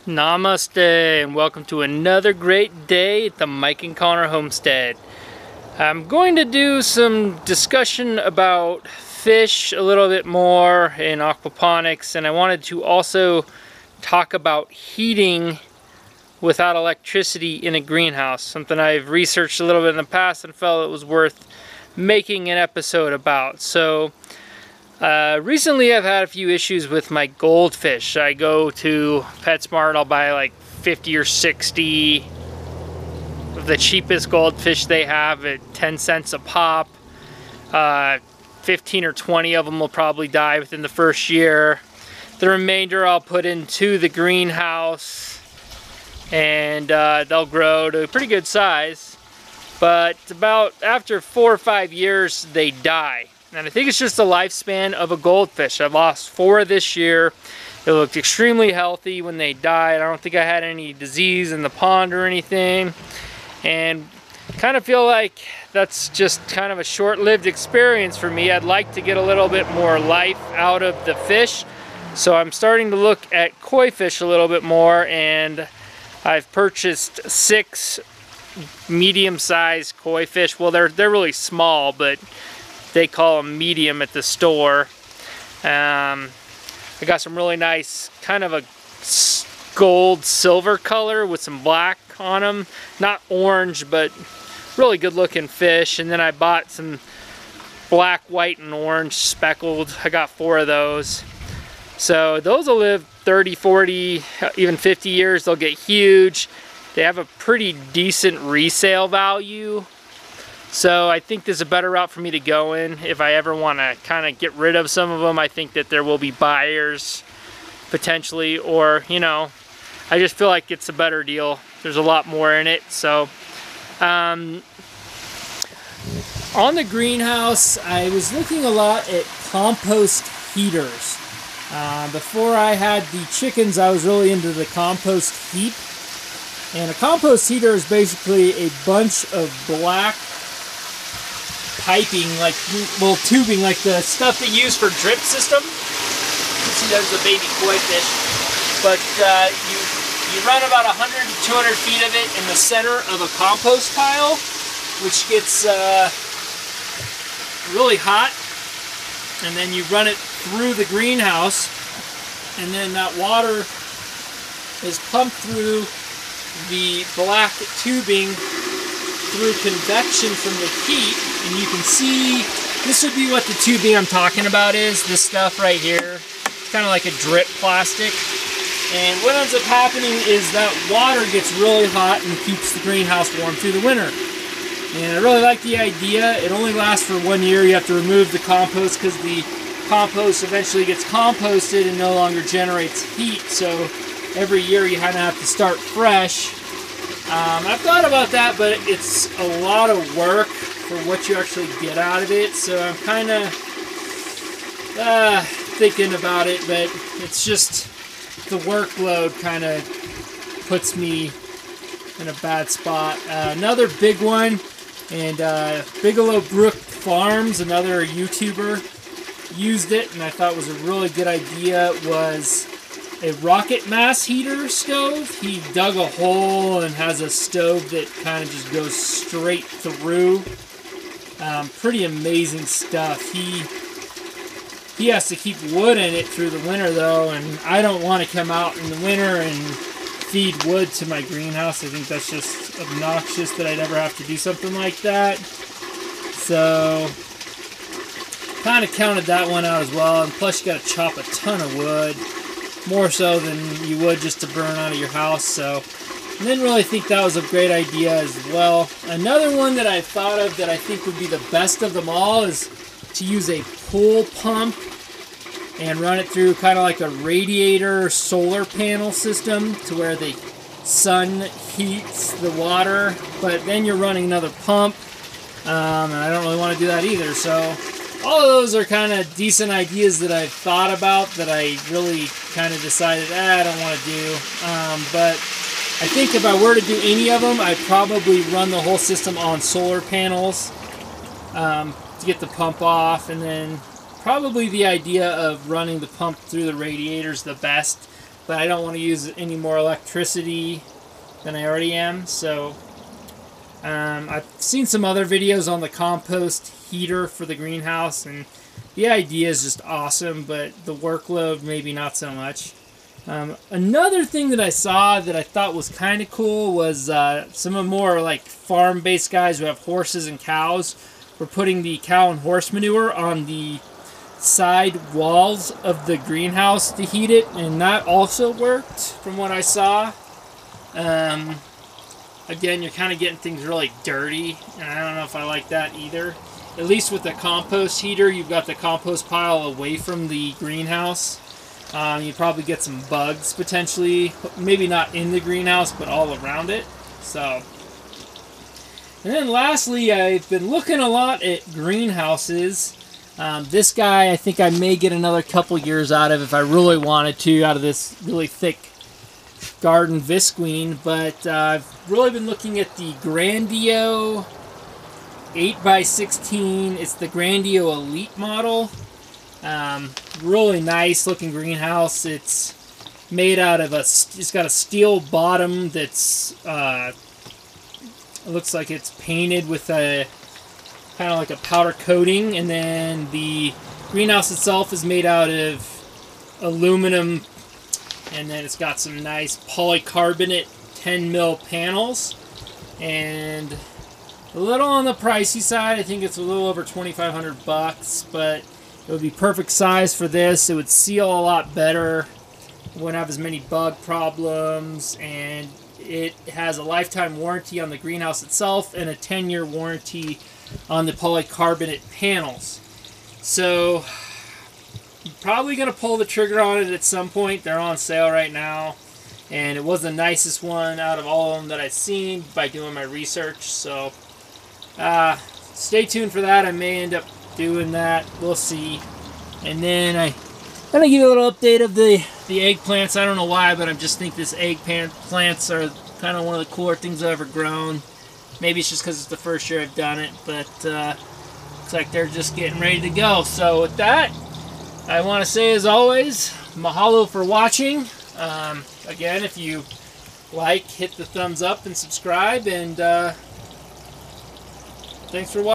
Namaste and welcome to another great day at the Mike and Connor Homestead. I'm going to do some discussion about fish a little bit more in aquaponics, and I wanted to also talk about heating without electricity in a greenhouse, something I've researched a little bit in the past and felt it was worth making an episode about. So recently I've had a few issues with my goldfish. I go to PetSmart, I'll buy like 50 or 60 of the cheapest goldfish they have at 10 cents a pop. 15 or 20 of them will probably die within the first year. The remainder I'll put into the greenhouse and they'll grow to a pretty good size. But about after 4 or 5 years they die. And I think it's just the lifespan of a goldfish. I've lost 4 this year. They looked extremely healthy when they died. I don't think I had any disease in the pond or anything. And kind of feel like that's just kind of a short-lived experience for me. I'd like to get a little bit more life out of the fish. So I'm starting to look at koi fish a little bit more, and I've purchased 6 medium-sized koi fish. Well, they're really small, but they call them medium at the store. I got some really nice, kind of a gold silver color with some black on them. Not orange, but really good looking fish. And then I bought some black, white, and orange speckled. I got 4 of those. So those will live 30, 40, even 50 years. They'll get huge. They have a pretty decent resale value. So I think there's a better route for me to go in. If I ever want to kind of get rid of some of them, I think that there will be buyers potentially, or, you know, I just feel like it's a better deal. There's a lot more in it. So on the greenhouse, I was looking a lot at compost heaters. Before I had the chickens, I was really into the compost heap. And a compost heater is basically a bunch of black piping, like little tubing, like the stuff they use for drip system. You can see there's the baby koi fish. But you run about 100 to 200 feet of it in the center of a compost pile, which gets really hot. And then you run it through the greenhouse, and then that water is pumped through the black tubing through convection from the heat. And you can see, this would be what the tubing I'm talking about is, this stuff right here. It's kind of like a drip plastic. And what ends up happening is that water gets really hot and keeps the greenhouse warm through the winter. And I really like the idea. It only lasts for 1 year. You have to remove the compost because the compost eventually gets composted and no longer generates heat. So every year you kind of have to start fresh. I've thought about that, but it's a lot of work for what you actually get out of it. So I'm kind of thinking about it, but it's just the workload kind of puts me in a bad spot. Another big one, and Bigelow Brook Farms, another YouTuber, used it, and I thought was a really good idea, was a rocket mass heater stove. He dug a hole and has a stove that kind of just goes straight through. Pretty amazing stuff. He has to keep wood in it through the winter though, and I don't want to come out in the winter and feed wood to my greenhouse. I think that's just obnoxious that I'd ever have to do something like that. So kind of counted that one out as well. And plus you got to chop a ton of wood, more so than you would just to burn out of your house. So I didn't really think that was a great idea as well. Another one that I thought of that I think would be the best of them all is to use a pool pump and run it through kind of like a radiator solar panel system to where the sun heats the water, but then you're running another pump, and I don't really want to do that either. So all of those are kind of decent ideas that I've thought about that I really kind of decided I don't want to do. But I think if I were to do any of them, I'd probably run the whole system on solar panels to get the pump off, and then probably the idea of running the pump through the radiator is the best. but I don't want to use any more electricity than I already am. So I've seen some other videos on the compost heater for the greenhouse, and the idea is just awesome, but the workload maybe not so much. Another thing that I saw that I thought was kind of cool was some of more like farm-based guys who have horses and cows were putting the cow and horse manure on the side walls of the greenhouse to heat it, and that also worked from what I saw. Again, you're kind of getting things really dirty, and I don't know if I like that either. At least with the compost heater, you've got the compost pile away from the greenhouse. You probably get some bugs potentially, maybe not in the greenhouse, but all around it. So, and then lastly, I've been looking a lot at greenhouses. This guy, I think I may get another couple years out of if I really wanted to, out of this really thick garden visqueen. But I've really been looking at the Grandio 8x16. It's the Grandio Elite model. Really nice looking greenhouse. It's made out of it's got a steel bottom that's it looks like it's painted with a kind of like a powder coating, and then the greenhouse itself is made out of aluminum, and then it's got some nice polycarbonate 10 mil panels, and a little on the pricey side. I think it's a little over 2,500 bucks, but it would be perfect size for this. It would seal a lot better. It wouldn't have as many bug problems, and it has a lifetime warranty on the greenhouse itself and a 10-year warranty on the polycarbonate panels. So I'm probably going to pull the trigger on it at some point. They're on sale right now, and it was the nicest one out of all of them that I've seen by doing my research. So stay tuned for that. I may end up doing that. We'll see. And then I'm going to give you a little update of the eggplants. I don't know why, but I just think this plants are kind of one of the cooler things I've ever grown. Maybe it's just because it's the first year I've done it, but looks like they're just getting ready to go. So with that, I want to say, as always, mahalo for watching. Again, if you like, hit the thumbs up and subscribe, and thanks for watching.